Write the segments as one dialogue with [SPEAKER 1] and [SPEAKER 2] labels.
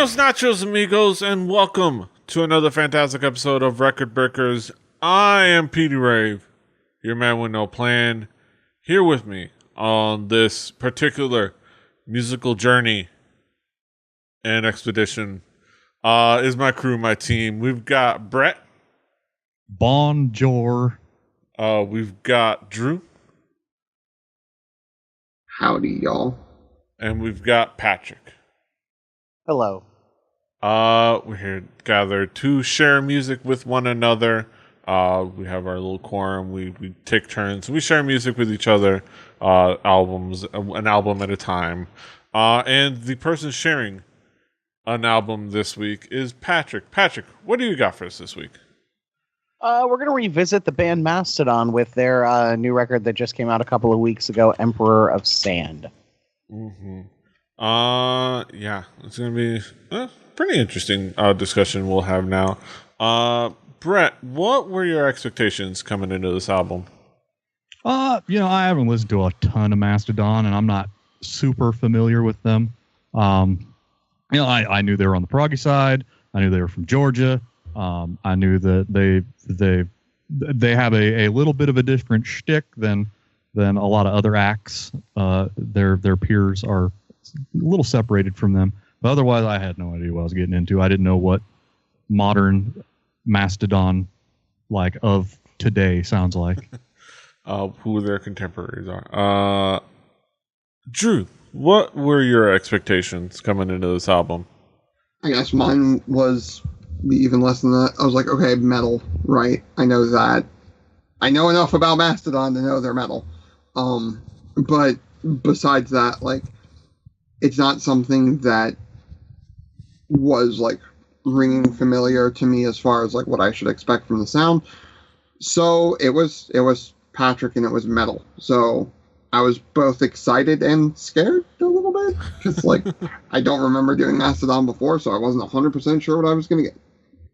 [SPEAKER 1] Buenos nachos, amigos, and welcome to another fantastic episode of Record Breakers. I am Petey Rave, your man with no plan. Here with me on this particular musical journey and expedition is my crew, my team. We've got Brett.
[SPEAKER 2] Bonjour.
[SPEAKER 1] We've got Drew.
[SPEAKER 3] Howdy, y'all.
[SPEAKER 1] And we've got Patrick.
[SPEAKER 4] Hello.
[SPEAKER 1] We're here gathered to share music with one another. We have our little quorum. We take turns. We share music with each other. Albums, an album at a time. And the person sharing an album this week is Patrick. Patrick, what do you got for us this week?
[SPEAKER 4] We're going to revisit the band Mastodon with their new record that just came out a couple of weeks ago, Emperor of Sand.
[SPEAKER 1] Mm-hmm. Yeah, it's going to be a pretty interesting discussion we'll have now. Brett, what were your expectations coming into this album?
[SPEAKER 2] I haven't listened to a ton of Mastodon, and I'm not super familiar with them. I knew they were on the proggy side. I knew they were from Georgia. I knew that they have a little bit of a different shtick than a lot of other acts. Their peers are a little separated from them. But otherwise, I had no idea what I was getting into. I didn't know what modern Mastodon of today sounds like.
[SPEAKER 1] Who their contemporaries are. Drew, what were your expectations coming into this album?
[SPEAKER 3] I guess mine was even less than that. I was like, okay, metal, right? I know that. I know enough about Mastodon to know they're metal. But besides that, it's not something that was ringing familiar to me as far as what I should expect from the sound. So it was Patrick and it was metal. So I was both excited and scared a little bit because I don't remember doing Mastodon before, so I wasn't 100% sure what I was going to get.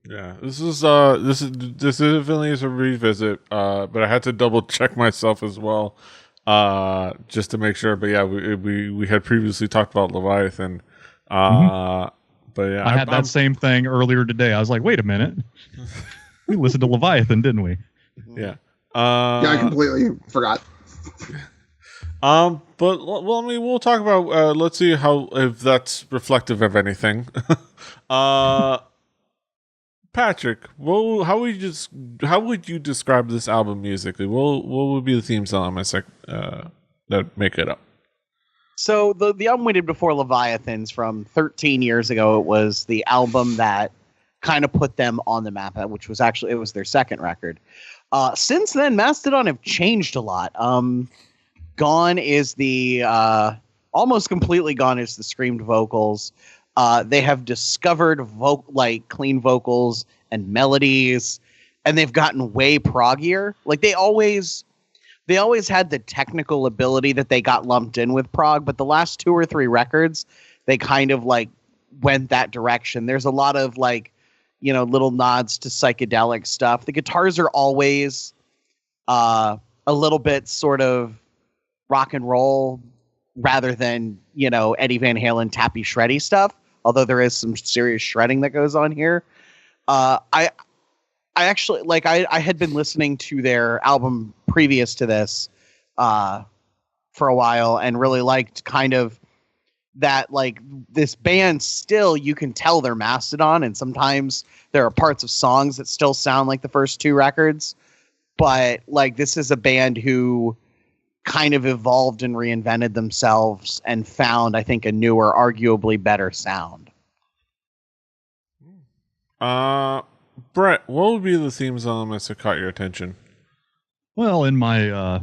[SPEAKER 1] Yeah, this definitely is a revisit, but I had to double check myself as well, just to make sure. But yeah, we had previously talked about Leviathan, but yeah,
[SPEAKER 2] I had that same thing earlier today. I was like, wait a minute, we listened to Leviathan, didn't we?
[SPEAKER 1] Yeah.
[SPEAKER 3] I completely forgot.
[SPEAKER 1] But we'll talk about. Let's see if that's reflective of anything. Patrick, how would you describe this album musically? What would be the themes elements that make it up?
[SPEAKER 4] So the album we did before Leviathans from 13 years ago, it was the album that kind of put them on the map, which was it was their second record. Since then, Mastodon have changed a lot. Gone is the almost completely gone is the screamed vocals. They have discovered clean vocals and melodies, and they've gotten way proggier. They always had the technical ability that they got lumped in with prog, but the last 2 or 3 records, they kind of went that direction. There's a lot of little nods to psychedelic stuff. The guitars are always a little bit sort of rock and roll rather than, Eddie Van Halen tappy shreddy stuff. Although there is some serious shredding that goes on here. I actually I had been listening to their album previous to this for a while and really liked kind of that this band still, you can tell they're Mastodon, and sometimes there are parts of songs that still sound like the first 2 records. But this is a band who kind of evolved and reinvented themselves and found, I think, a newer, arguably better sound.
[SPEAKER 1] Brett, what would be the themes elements that caught your attention?
[SPEAKER 2] Well, in my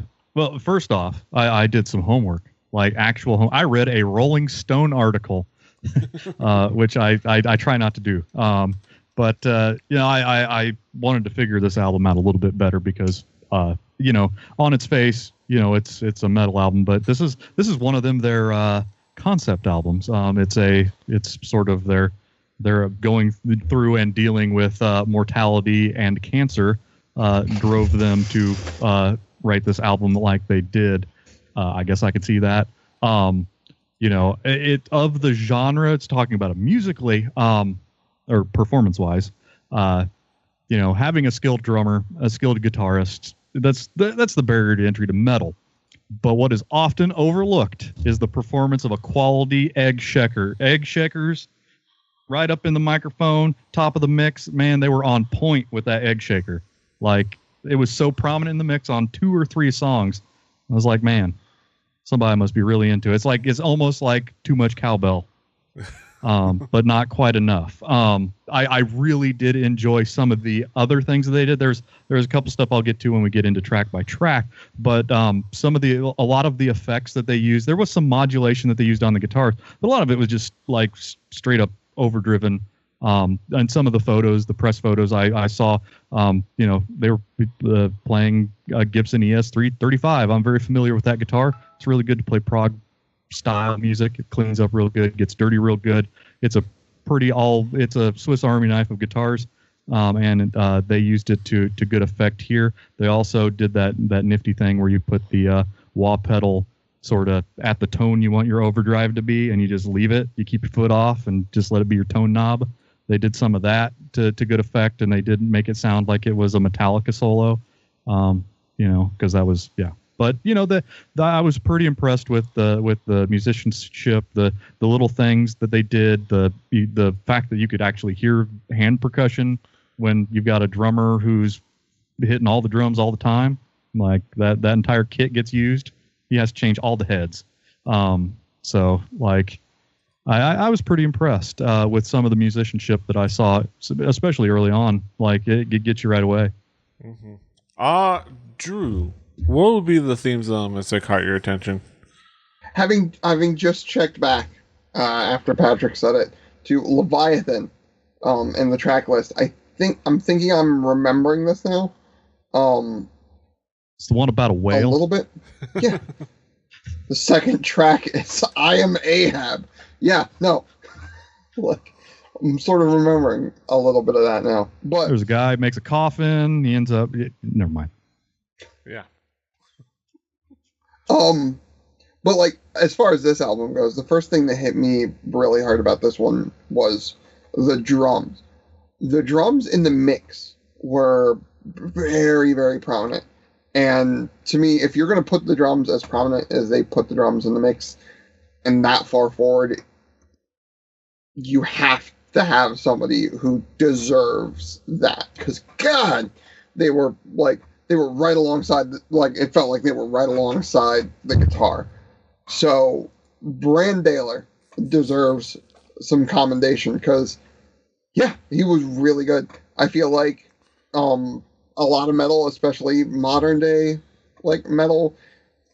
[SPEAKER 2] first off, I did some homework, actual I read a Rolling Stone article, which I try not to do. But I wanted to figure this album out a little bit better because on its face, it's a metal album, but this is one of their concept albums. It's sort of they're going through and dealing with mortality and cancer, drove them to write this album like they did. I guess I could see that. You know, it of the genre it's talking about it musically, or performance wise. You know, having a skilled drummer, a skilled guitarist, that's the barrier to entry to metal. But what is often overlooked is the performance of a quality egg shaker. Egg shakers, right up in the microphone, top of the mix. Man, they were on point with that egg shaker. Like, it was so prominent in the mix on 2 or 3 songs. I was like, man, somebody must be really into it. It's almost like too much cowbell. But not quite enough. I really did enjoy some of the other things that they did. There's a couple stuff I'll get to when we get into track by track, but a lot of the effects that they used, there was some modulation that they used on the guitars, but a lot of it was just like straight up overdriven. And some of the photos, the press photos I saw, you know, they were playing Gibson ES335. I'm very familiar with that guitar. It's really good to play prog style music. It cleans up real good, gets dirty real good. It's a Swiss Army knife of guitars, and they used it to good effect here. They also did that nifty thing where you put the wah pedal sort of at the tone you want your overdrive to be, and you just leave it. You keep your foot off and just let it be your tone knob. They did some of that to good effect, and they didn't make it sound like it was a Metallica solo, you know, because that was, yeah. But you know, I was pretty impressed with the musicianship, the little things that they did, the fact that you could actually hear hand percussion when you've got a drummer who's hitting all the drums all the time. Like that entire kit gets used. He has to change all the heads. So like, I was pretty impressed with some of the musicianship that I saw, especially early on. Like it gets you right away.
[SPEAKER 1] Mm-hmm. Drew, what would be the themes elements that caught your attention?
[SPEAKER 3] Having just checked back after Patrick said it to Leviathan in the track list, I'm thinking I'm remembering this now.
[SPEAKER 2] It's the one about a whale.
[SPEAKER 3] A little bit. Yeah. The second track is I Am Ahab. Yeah, no. Look, I'm sort of remembering a little bit of that now. But
[SPEAKER 2] there's a guy who makes a coffin. He ends up. Never mind.
[SPEAKER 1] Yeah.
[SPEAKER 3] But like, as far as this album goes, the first thing that hit me really hard about this one was the drums. The drums in the mix were very, very prominent. And to me, if you're going to put the drums as prominent as they put the drums in the mix and that far forward, you have to have somebody who deserves that. Because, God, they were right alongside, it felt like they were right alongside the guitar. So, Brandaler deserves some commendation because, yeah, he was really good. I feel like a lot of metal, especially modern day metal,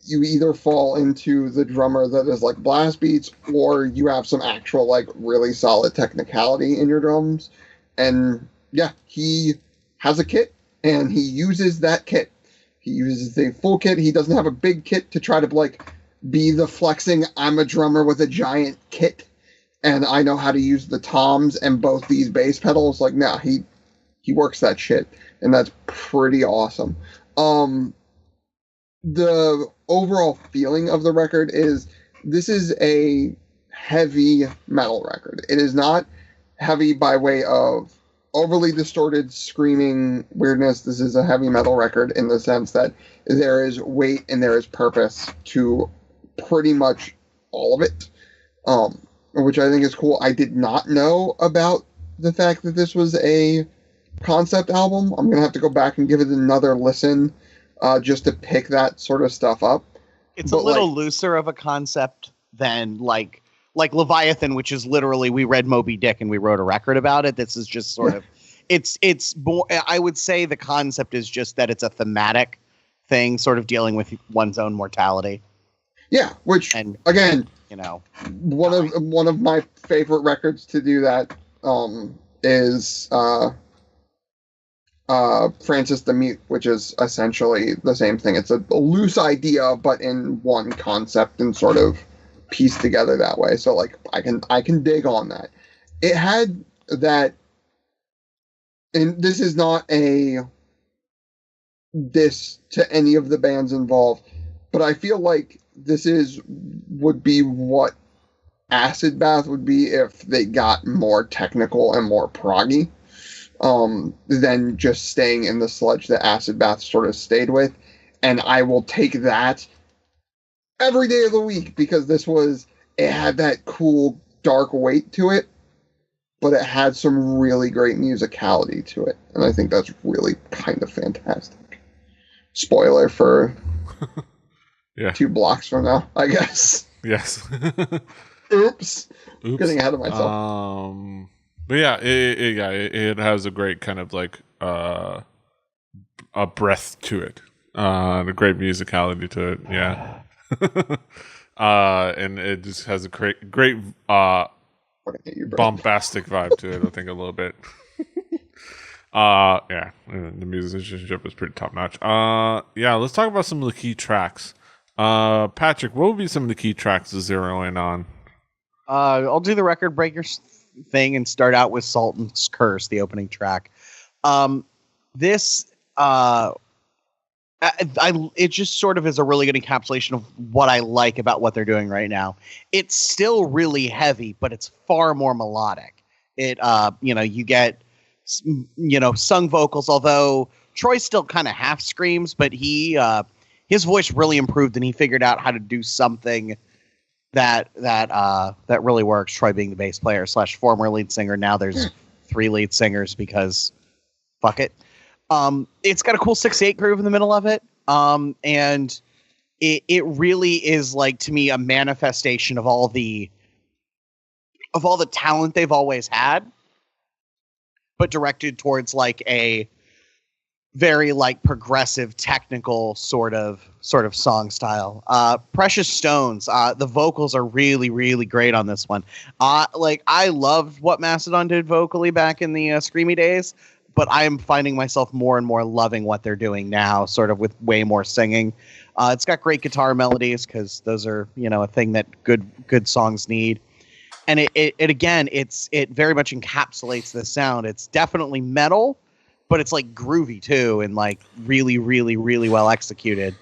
[SPEAKER 3] you either fall into the drummer that is like blast beats, or you have some actual really solid technicality in your drums. And yeah, he has a kit and he uses that kit. He uses the full kit. He doesn't have a big kit to try to be the flexing, I'm a drummer with a giant kit and I know how to use the toms and both these bass pedals. Nah, he works that shit, and that's pretty awesome. The overall feeling of the record is this is a heavy metal record. It is not heavy by way of overly distorted screaming weirdness. This is a heavy metal record in the sense that there is weight and there is purpose to pretty much all of it, which I think is cool. I did not know about the fact that this was a concept album. I'm going to have to go back and give it another listen just to pick that sort of stuff up.
[SPEAKER 4] It's a little looser of a concept than like Leviathan, which is literally we read Moby Dick and we wrote a record about it. This is just sort of it's more, I would say the concept is just that it's a thematic thing, sort of dealing with one's own mortality.
[SPEAKER 3] Yeah, which and again, one of my favorite records to do that is Francis the Mute, which is essentially the same thing. It's a loose idea, but in one concept and sort of pieced together that way. So I can dig on that. It had that, and this is not a diss to any of the bands involved, but I feel like this would be what Acid Bath would be if they got more technical and more proggy than just staying in the sludge that Acid Bath sort of stayed with. And I will take that every day of the week because it had that cool dark weight to it, but it had some really great musicality to it. And I think that's really kind of fantastic. Spoiler for 2 blocks from now, I guess.
[SPEAKER 1] Yes.
[SPEAKER 3] Oops. Getting ahead of myself.
[SPEAKER 1] But yeah, it has a great kind of like a breath to it. A great musicality to it. Yeah. And it just has a great bombastic vibe to it, I think, a little bit. Yeah, the musicianship is pretty top notch. Yeah, let's talk about some of the key tracks. Patrick, what would be some of the key tracks to zero in on?
[SPEAKER 4] I'll do the record breakers thing and start out with Sultan's Curse, the opening track. It just sort of is a really good encapsulation of what I like about what they're doing right now. It's still really heavy, but it's far more melodic. You get, sung vocals, although Troy still kind of half screams, but his voice really improved and he figured out how to do something that really works. Troy being the bass player / former lead singer. Now there's 3 lead singers because fuck it. It's got a cool 6/8 groove in the middle of it. And it really is, like, to me, a manifestation of all the talent they've always had, but directed towards like a very like progressive technical sort of song style. Precious Stones, the vocals are really, really great on this one. I loved what Mastodon did vocally back in the screamy days, but I am finding myself more and more loving what they're doing now, sort of with way more singing. It's got great guitar melodies because those are, a thing that good songs need. And it very much encapsulates the sound. It's definitely metal, but it's like groovy too, and like really, really, really well executed.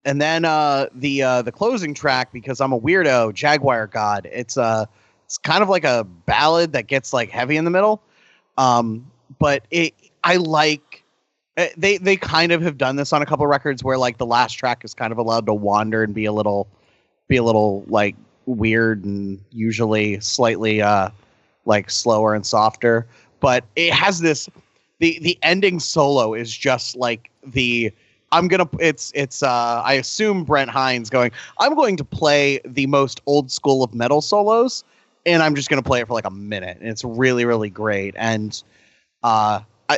[SPEAKER 4] And then the closing track, because I'm a weirdo, Jaguar God. It's kind of like a ballad that gets like heavy in the middle. But I like they kind of have done this on a couple of records where like the last track is kind of allowed to wander and be a little like weird and usually slightly like slower and softer. But it has this the ending solo is just like I assume Brent Hines going, I'm going to play the most old school of metal solos, and I'm just going to play it for like a minute. And it's really, really great. And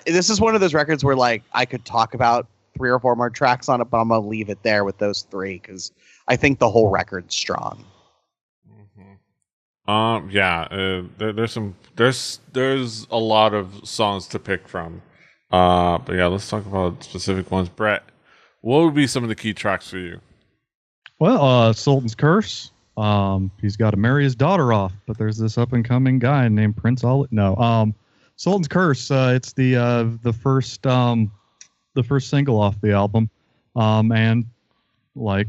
[SPEAKER 4] this is one of those records where like I could talk about 3 or 4 more tracks on it, but I'm going to leave it there with those 3 because I think the whole record's strong.
[SPEAKER 1] There's a lot of songs to pick from. But yeah, let's talk about specific ones. Brett, what would be some of the key tracks for you?
[SPEAKER 2] Well, Sultan's Curse. He's got to marry his daughter off, but there's this up and coming guy named Prince Sultan's Curse. It's the first single off the album. And like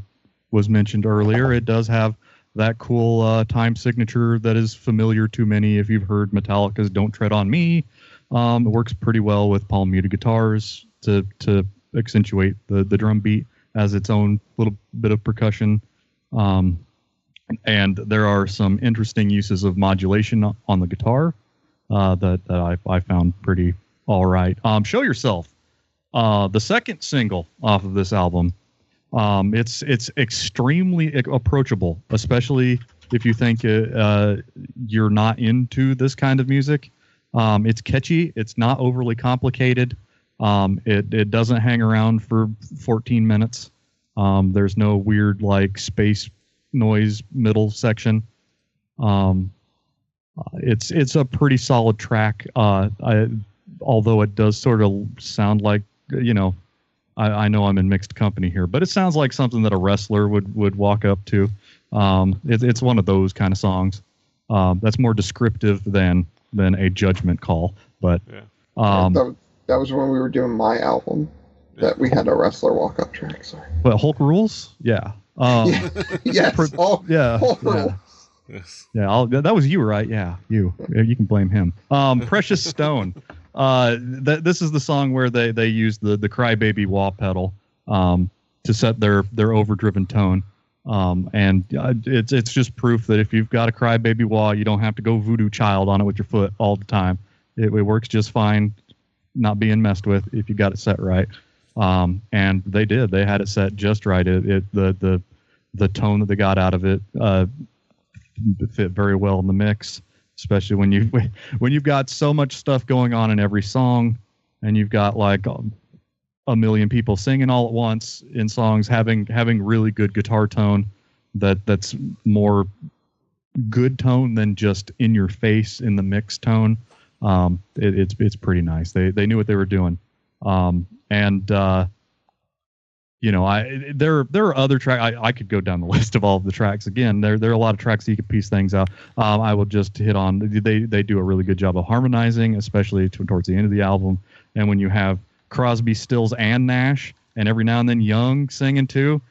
[SPEAKER 2] was mentioned earlier, it does have that cool time signature that is familiar to many if you've heard Metallica's Don't Tread on Me. It works pretty well with palm muted guitars to accentuate the drum beat as its own little bit of percussion. And there are some interesting uses of modulation on the guitar that I found pretty all right. Show Yourself, the second single off of this album. It's extremely approachable, especially if you think you're not into this kind of music. It's catchy. It's not overly complicated. It doesn't hang around for 14 minutes. There's no weird like space noise middle section. It's a pretty solid track. Although it does sort of sound like, I know I'm in mixed company here, but it sounds like something that a wrestler would walk up to. It's one of those kind of songs. That's more descriptive than a judgment call. But
[SPEAKER 3] that was when we were doing my album that we had a wrestler walk up track. Sorry.
[SPEAKER 2] But Hulk Rules? Yeah.
[SPEAKER 3] Yes.
[SPEAKER 2] Hulk Rules.
[SPEAKER 1] Yes.
[SPEAKER 2] Yeah, that was you, right? Yeah, you. You can blame him. Precious Stone. This is the song where they use the crybaby wah pedal to set their overdriven tone. And it's just proof that if you've got a crybaby wah, you don't have to go voodoo child on it with your foot all the time. It works just fine, not being messed with if you got it set right. And they did. They had it set just right. The tone that they got out of it fit very well in the mix, especially when you've got so much stuff going on in every song, and you've got like a million people singing all at once in songs, having really good guitar tone that's more good tone than just in your face in the mix tone. It's pretty nice. They knew what they were doing. There are other tracks. I could go down the list of all of the tracks again. There are a lot of tracks that you could piece things out. I will just hit on. They do a really good job of harmonizing, especially towards the end of the album. And when you have Crosby, Stills, and Nash, and every now and then Young singing too,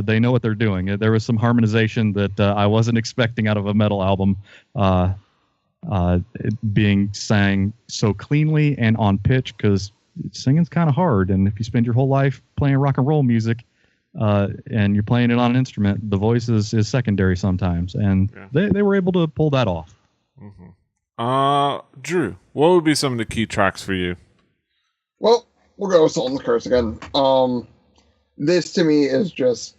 [SPEAKER 2] they know what they're doing. There was some harmonization that I wasn't expecting out of a metal album, being sang so cleanly and on pitch, because singing's kind of hard, and if you spend your whole life playing rock and roll music and you're playing it on an instrument, the voice is secondary sometimes, and they were able to pull that off.
[SPEAKER 1] Drew, what would be some of the key tracks for you?
[SPEAKER 3] Well, we'll go with Salt and the Curse again. This to me is just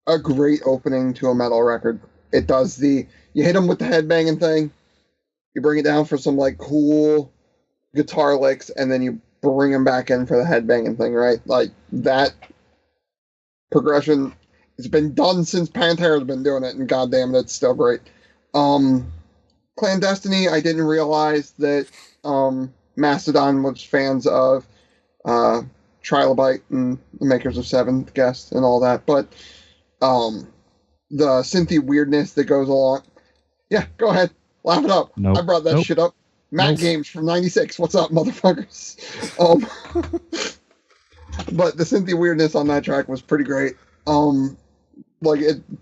[SPEAKER 3] a great opening to a metal record. It does you hit them with the headbanging thing, you bring it down for some like cool guitar licks, and then you bring them back in for the headbanging thing, right? Like that progression, it's been done since Pantera's been doing it, and goddamn, it's still great. Clandestiny, I didn't realize that Mastodon was fans of Trilobite and the makers of Seventh Guest and all that, but the synthy weirdness that goes along. Yeah, go ahead, laugh it up. Nope. I brought that shit up. Matt Games from '96. What's up, motherfuckers? But the synthy weirdness on that track was pretty great. 2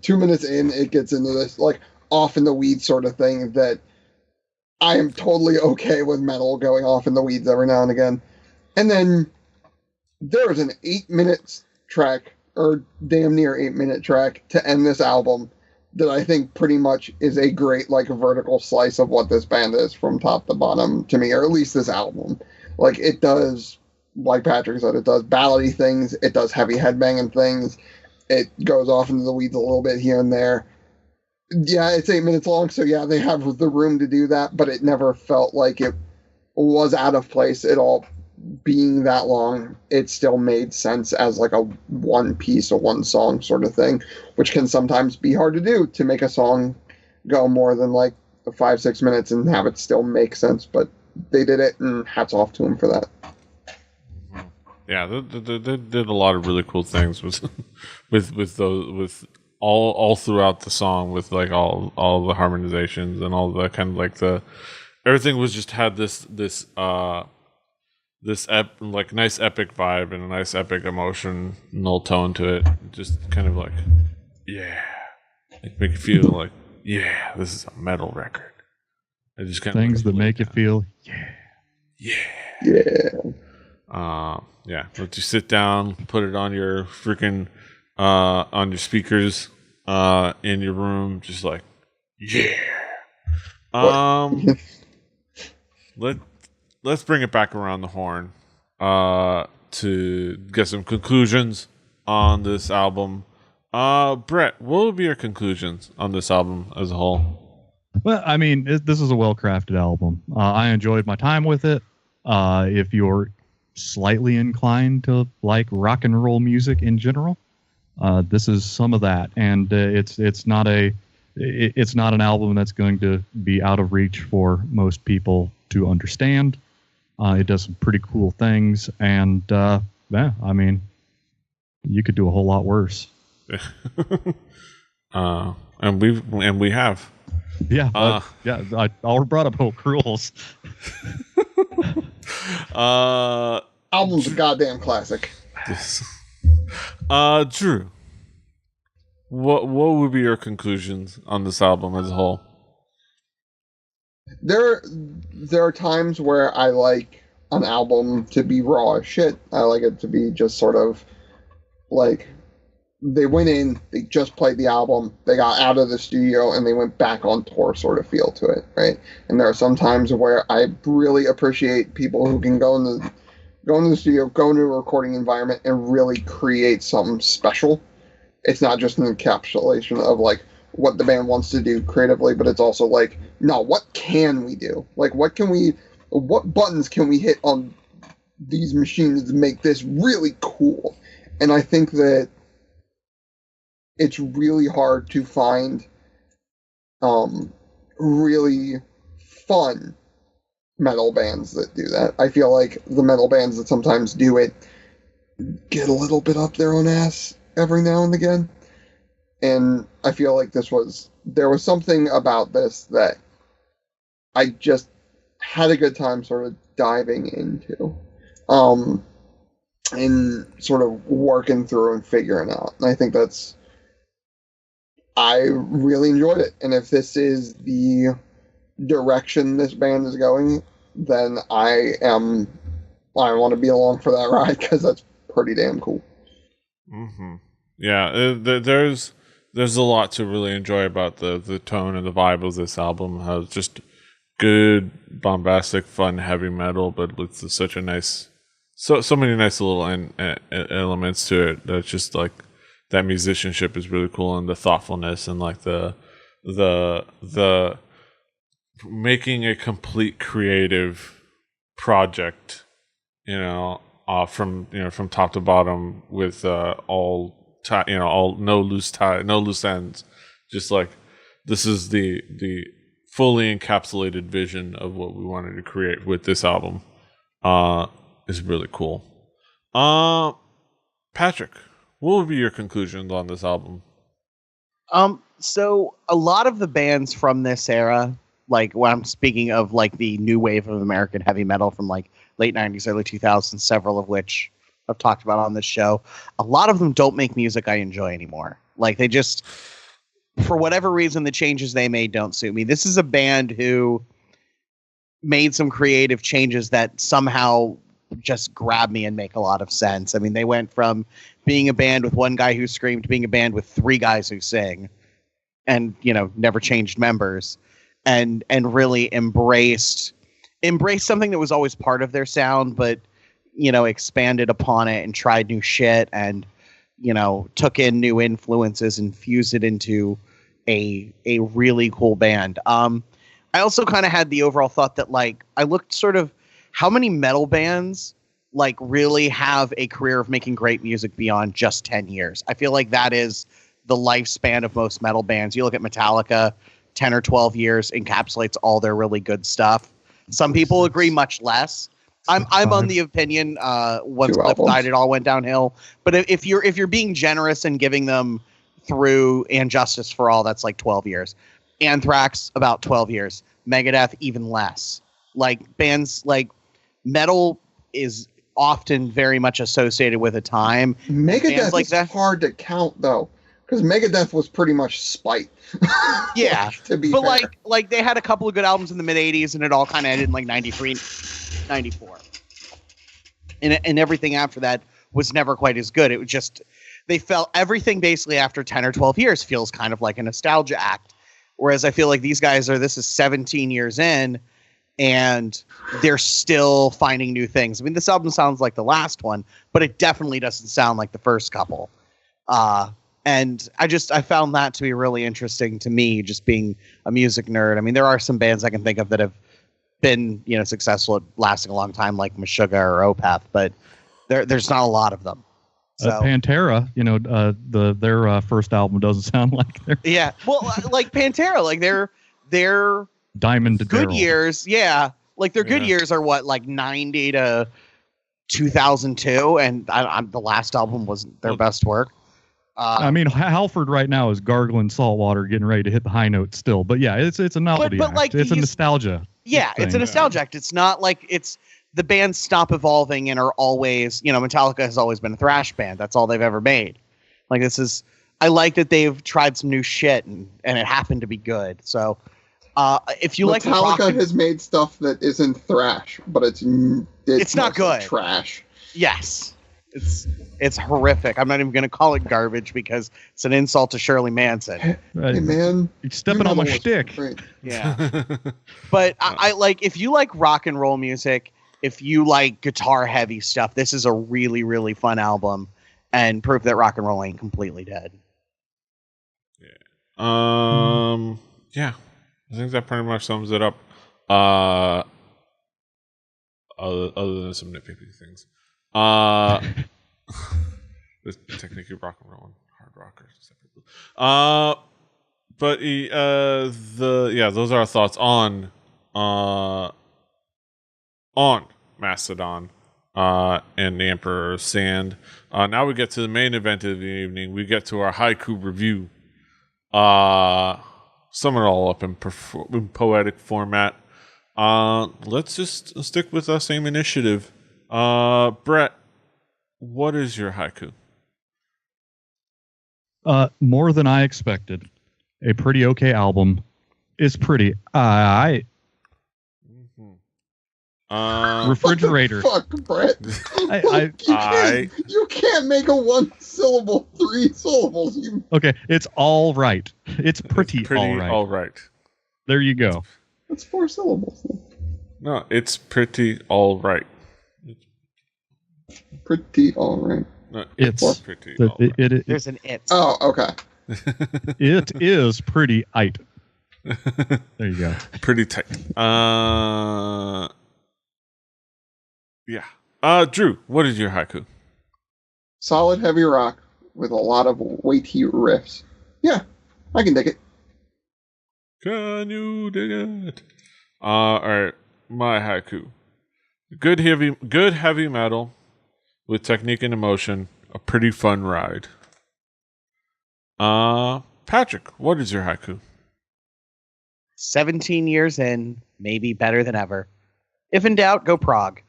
[SPEAKER 3] minutes in, it gets into this like off in the weeds sort of thing that I am totally okay with metal going off in the weeds every now and again. And then there's an 8 minutes track, or damn near 8 minute track, to end this album that I think pretty much is a great like vertical slice of what this band is from top to bottom to me, or at least this album. Like it does, like Patrick said, it does ballady things, it does heavy headbanging things, it goes off into the weeds a little bit here and there. Yeah, it's 8 minutes long, so yeah, they have the room to do that, but it never felt like it was out of place at all. Being that long, it still made sense as like a one piece or one song sort of thing, which can sometimes be hard to do, to make a song go more than like 5-6 minutes and have it still make sense. But they did it, and hats off to them for that.
[SPEAKER 1] Yeah, they did a lot of really cool things with all throughout the song, with like all the harmonizations and all the kind of like everything was just had this nice epic vibe and a nice epic emotional tone to it. Just kind of like, make you feel like, this is a metal record. It just kind
[SPEAKER 2] things
[SPEAKER 1] of
[SPEAKER 2] that make you feel,
[SPEAKER 1] let you sit down, put it on your freaking on your speakers in your room, just like, Let's bring it back around the horn to get some conclusions on this album. Brett, what would be your conclusions on this album as a whole?
[SPEAKER 2] Well, I mean, this is a well-crafted album. I enjoyed my time with it. If you're slightly inclined to like rock and roll music in general, this is some of that. And it's not an album that's going to be out of reach for most people to understand. It does some pretty cool things, and I mean, you could do a whole lot worse.
[SPEAKER 1] And we have.
[SPEAKER 2] Yeah, I already brought up Hope Cruels.
[SPEAKER 3] Album's a goddamn classic.
[SPEAKER 1] Drew, What would be your conclusions on this album as a whole?
[SPEAKER 3] There are times where I like an album to be raw as shit. I like it to be just sort of like they went in, they just played the album, they got out of the studio, and they went back on tour sort of feel to it, right? And there are some times where I really appreciate people who can go into the studio, go into a recording environment, and really create something special. It's not just an encapsulation of like what the band wants to do creatively, but it's also like, no, what can we do? Like, what buttons can we hit on these machines to make this really cool? And I think that it's really hard to find really fun metal bands that do that. I feel like the metal bands that sometimes do it get a little bit up their own ass every now and again. And I feel like there was something about this that I just had a good time sort of diving into. And sort of working through and figuring out. And I think I really enjoyed it. And if this is the direction this band is going, then I want to be along for that ride because that's pretty damn cool.
[SPEAKER 1] Mm-hmm. Yeah, there's a lot to really enjoy about the tone and the vibe of this album. How it's just good, bombastic, fun, heavy metal, but with such a nice, so many nice little elements to it. That's just like that musicianship is really cool, and the thoughtfulness and like the making a complete creative project, from top to bottom with all no loose ends. Just like this is the fully encapsulated vision of what we wanted to create with this album. Is really cool. Patrick, what would be your conclusions on this album?
[SPEAKER 4] So a lot of the bands from this era, like when I'm speaking of like the new wave of American heavy metal from like late 90s, early 2000s, several of which I've talked about on this show, a lot of them don't make music I enjoy anymore. Like they just, for whatever reason, the changes they made don't suit me. This is a band who made some creative changes that somehow just grab me and make a lot of sense. I mean, they went from being a band with one guy who screamed to being a band with three guys who sing and, never changed members and really embraced something that was always part of their sound, but, expanded upon it and tried new shit and, took in new influences and fused it into a really cool band. I also kind of had the overall thought that like, I looked sort of how many metal bands like really have a career of making great music beyond just 10 years. I feel like that is the lifespan of most metal bands. You look at Metallica, 10 or 12 years encapsulates all their really good stuff. Some people agree much less. I'm on the opinion once Cliff died, it all went downhill. But if you're being generous and giving them through and Justice for All, that's like 12 years. Anthrax, about 12 years. Megadeth, even less. Like bands like metal is often very much associated with a time.
[SPEAKER 3] Megadeth
[SPEAKER 4] like
[SPEAKER 3] is
[SPEAKER 4] that,
[SPEAKER 3] hard to count though, because Megadeth was pretty much spite.
[SPEAKER 4] Yeah,
[SPEAKER 3] to be
[SPEAKER 4] but
[SPEAKER 3] fair.
[SPEAKER 4] like they had a couple of good albums in the mid 80s, and it all kind of ended in like 93, 94, and everything after that was never quite as good. It was just they felt everything basically after 10 or 12 years feels kind of like a nostalgia act, whereas I feel like these guys this is 17 years in. And they're still finding new things. I mean, this album sounds like the last one, but it definitely doesn't sound like the first couple. And I found that to be really interesting to me, just being a music nerd. I mean, there are some bands I can think of that have been, successful at lasting a long time, like Meshuggah or Opeth, but there's not a lot of them. So
[SPEAKER 2] Pantera, their first album doesn't sound like their
[SPEAKER 4] well, like Pantera, like they're
[SPEAKER 2] Diamond to
[SPEAKER 4] good
[SPEAKER 2] Daryl.
[SPEAKER 4] years, yeah. Like their good years are what, like 90 to 2002, and the last album wasn't their best work.
[SPEAKER 2] I mean, Halford right now is gargling salt water, getting ready to hit the high note still. But yeah, it's a novelty
[SPEAKER 4] but
[SPEAKER 2] act.
[SPEAKER 4] like
[SPEAKER 2] It's a nostalgia.
[SPEAKER 4] Yeah,
[SPEAKER 2] thing.
[SPEAKER 4] it's a nostalgia act. It's not like it's the bands stop evolving and are always, Metallica has always been a thrash band. That's all they've ever made. Like this is I like that they've tried some new shit and it happened to be good. So if you like
[SPEAKER 3] Metallica has made stuff that isn't thrash, but it's
[SPEAKER 4] not good.
[SPEAKER 3] Trash.
[SPEAKER 4] Yes. It's horrific. I'm not even going to call it garbage because it's an insult to Shirley Manson.
[SPEAKER 3] Hey man,
[SPEAKER 2] you're stepping on my shtick.
[SPEAKER 4] Yeah. But I like, if you like rock and roll music, if you like guitar heavy stuff, this is a really, really fun album and proof that rock and roll ain't completely dead.
[SPEAKER 1] Yeah. I think that pretty much sums it up. Other than some nitpicky things. There's technically rock and roll and hard rockers separately. But those are our thoughts on Mastodon and the Emperor's Sand. Now we get to the main event of the evening. We get to our haiku review. Sum it all up in poetic format. Let's just stick with the same initiative. Brett, what is your haiku?
[SPEAKER 2] More than I expected. A pretty okay album. It's pretty. Refrigerator.
[SPEAKER 3] Fuck, Brett. You can't make a 1 syllable 3 syllables.
[SPEAKER 2] Okay, it's all right. It's pretty all right.
[SPEAKER 1] All right.
[SPEAKER 2] There you go.
[SPEAKER 3] That's 4 syllables.
[SPEAKER 1] No, it's pretty all right.
[SPEAKER 3] Pretty all right.
[SPEAKER 1] No,
[SPEAKER 2] it's
[SPEAKER 1] pretty all right.
[SPEAKER 4] There's an it.
[SPEAKER 3] Oh, okay.
[SPEAKER 2] It is pretty tight. There you go.
[SPEAKER 1] Pretty tight. Yeah. Drew, what is your haiku?
[SPEAKER 3] Solid heavy rock with a lot of weighty riffs. Yeah, I can dig it.
[SPEAKER 1] Can you dig it? All right, my haiku. Good heavy metal with technique and emotion. A pretty fun ride. Patrick, what is your haiku?
[SPEAKER 4] 17 years in, maybe better than ever. If in doubt, go Prague.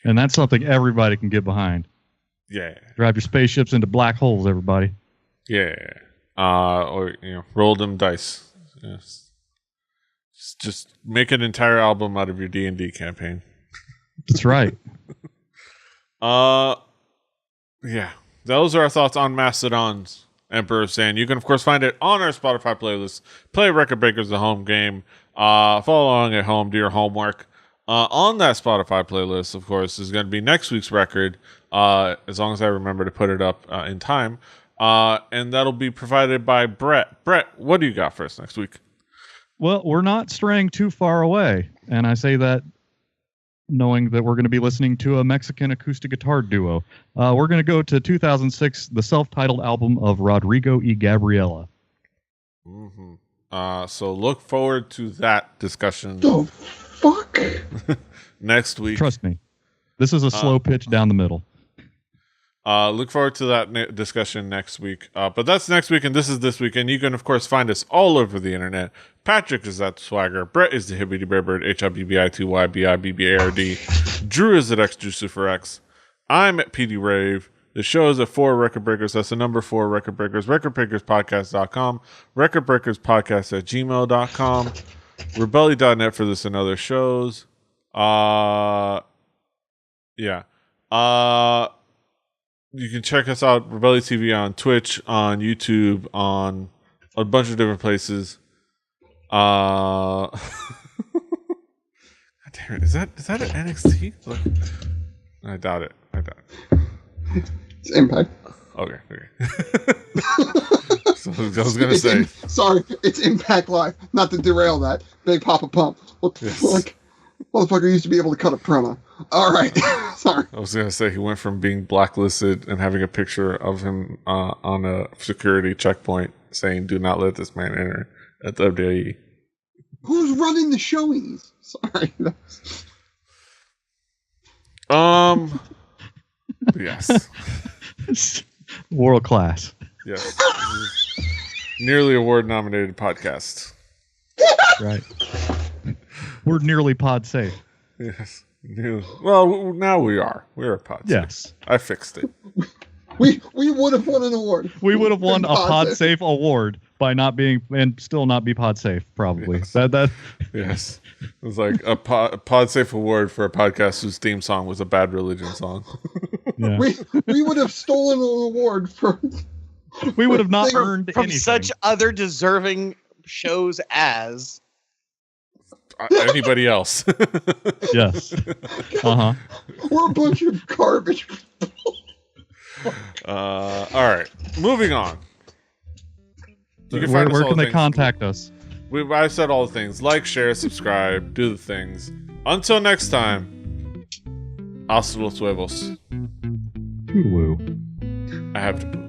[SPEAKER 2] And that's something everybody can get behind.
[SPEAKER 1] Yeah.
[SPEAKER 2] Drive your spaceships into black holes, everybody.
[SPEAKER 1] Yeah. Or roll them dice. Yes. Just make an entire album out of your D&D campaign.
[SPEAKER 2] That's right.
[SPEAKER 1] Yeah. Those are our thoughts on Mastodon's Emperor of Sand. You can, of course, find it on our Spotify playlist. Play Record Breakers, the home game. Follow along at home. Do your homework. On that Spotify playlist, of course, is going to be next week's record, as long as I remember to put it up in time. And that'll be provided by Brett. Brett, what do you got for us next week?
[SPEAKER 2] Well, we're not straying too far away. And I say that knowing that we're going to be listening to a Mexican acoustic guitar duo. We're going to go to 2006, the self-titled album of Rodrigo y Gabriela.
[SPEAKER 1] Mm-hmm. So look forward to that discussion.
[SPEAKER 3] The fuck?
[SPEAKER 1] Next week.
[SPEAKER 2] Trust me. This is a slow pitch down the middle.
[SPEAKER 1] Look forward to that discussion next week. But that's next week, and this is this week. And you can, of course, find us all over the internet. Patrick is at Swagger. Brett is the Hibbity Bear Bird, HIBBI2YBIBBARD. Drew is at XDruciferX. I'm at PD Rave. The show is at 4 Record Breakers. That's the number 4 Record Breakers. RecordBreakersPodcast.com. RecordBreakersPodcast@gmail.com. Rebelly.net for this and other shows. Yeah. You can check us out, Rebelli TV, on Twitch, on YouTube, on a bunch of different places. God damn it. Is that an NXT? Look. I doubt it.
[SPEAKER 3] It's Impact.
[SPEAKER 1] Okay. So I was going to say.
[SPEAKER 3] Sorry, it's Impact Live. Not to derail that. Big Papa Pump. What the fuck? Motherfucker used to be able to cut a promo. All right. Sorry.
[SPEAKER 1] I was going to say he went from being blacklisted and having a picture of him on a security checkpoint saying, "Do not let this man enter," at WWE.
[SPEAKER 3] Who's running the showings? Sorry.
[SPEAKER 1] Yes.
[SPEAKER 2] World class.
[SPEAKER 1] Yes. Nearly award nominated podcast.
[SPEAKER 2] Right. We're nearly pod safe.
[SPEAKER 1] Yes. Well, now we are. We're a pod safe.
[SPEAKER 2] Yes.
[SPEAKER 1] I fixed it.
[SPEAKER 3] We would have won an award.
[SPEAKER 2] We would have won a
[SPEAKER 3] Pod
[SPEAKER 2] pod safe award by not being and still not be pod safe. Probably
[SPEAKER 1] Yes.
[SPEAKER 2] that.
[SPEAKER 1] Yes. It was like a pod safe award for a podcast whose theme song was a Bad Religion song.
[SPEAKER 2] Yeah.
[SPEAKER 3] We would have stolen an award for.
[SPEAKER 2] We would have not
[SPEAKER 3] From-
[SPEAKER 2] earned
[SPEAKER 4] From
[SPEAKER 2] anything.
[SPEAKER 4] such other deserving shows as
[SPEAKER 1] Anybody else?
[SPEAKER 2] Yes. Uh-huh.
[SPEAKER 3] We're a bunch of garbage.
[SPEAKER 1] All right. Moving on. You can
[SPEAKER 2] Where
[SPEAKER 1] find us all
[SPEAKER 2] can they
[SPEAKER 1] things-
[SPEAKER 2] contact us?
[SPEAKER 1] I said all the things. Like, share, subscribe, do the things. Until next time, hasta los huevos.
[SPEAKER 2] Woo.
[SPEAKER 1] I have to poop.